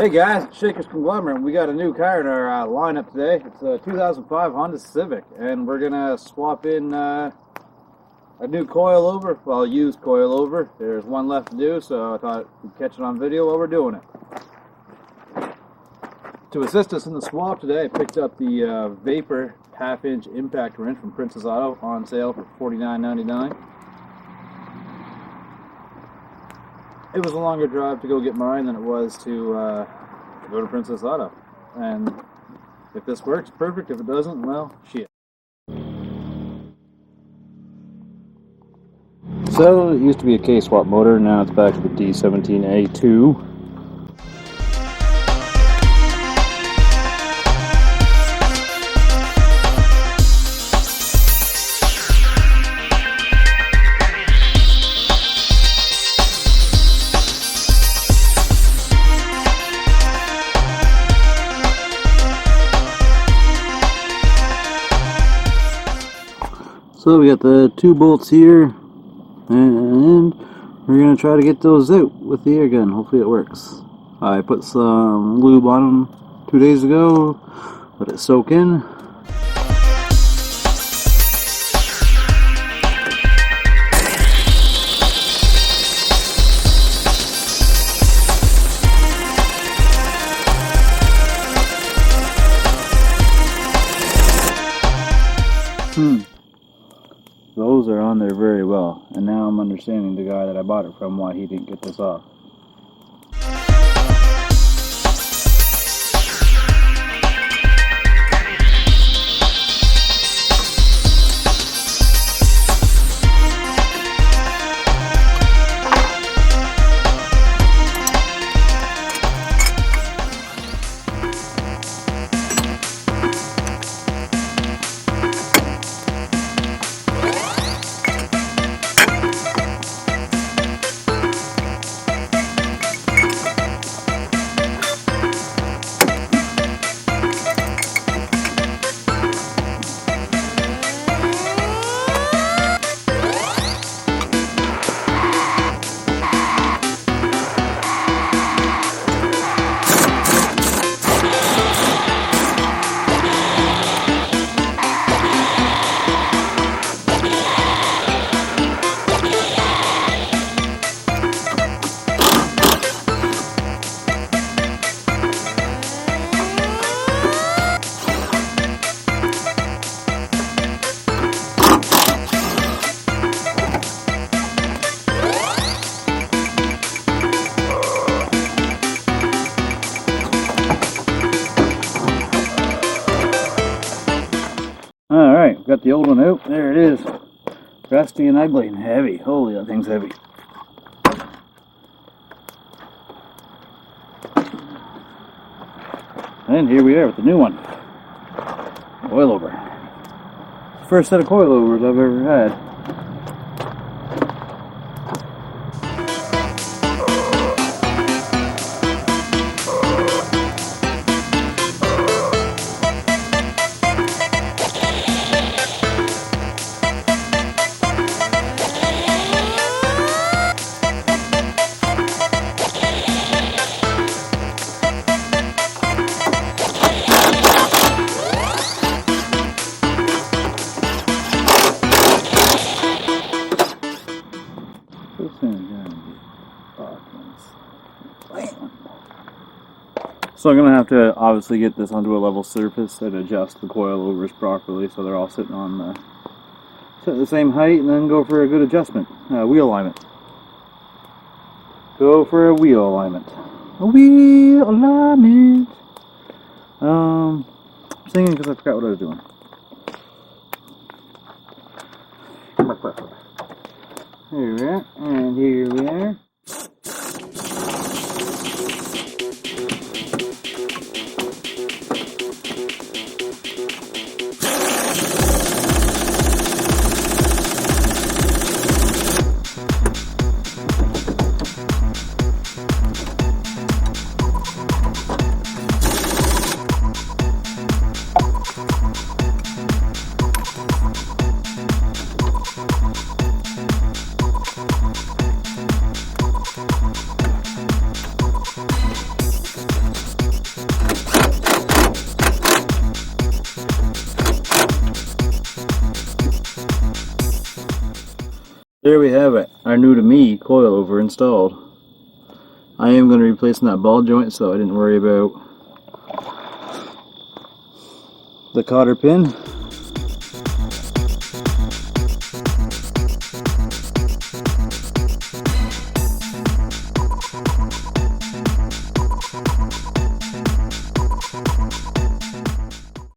Hey guys, Shakers Conglomerate. We got a new car in our lineup today. It's a 2005 Honda Civic, and we're gonna swap in a new coilover, well, used coilover. There's one left to do, so I thought we'd catch it on video while we're doing it. To assist us in the swap today, I picked up the Vapor half-inch impact wrench from Princess Auto on sale for $49.99. It was a longer drive to go get mine than it was to go to Princess Auto. And if this works, perfect. If it doesn't, well, shit. So, it used to be a K-swap motor, now it's back to the D17A2. So we got the two bolts here, and we're going to try to get those out with the air gun. Hopefully it works. I put some lube on them 2 days ago, let it soak in. Those are on there very well, and now I'm understanding the guy that I bought it from why he didn't get this off. Alright, got the old one out. There it is. Rusty and ugly and heavy. Holy, that thing's heavy. And here we are with the new one. Coilover. First set of coilovers I've ever had. So I'm going to have to obviously get this onto a level surface and adjust the coilovers properly so they're all sitting on the same height, and then go for a good adjustment. Wheel alignment. Go for a wheel alignment. A wheel alignment. I'm singing because I forgot what I was doing. Here we are, and here we are. There we have it, our new to me coilover installed. I am going to be replacing that ball joint, so I didn't worry about the cotter pin.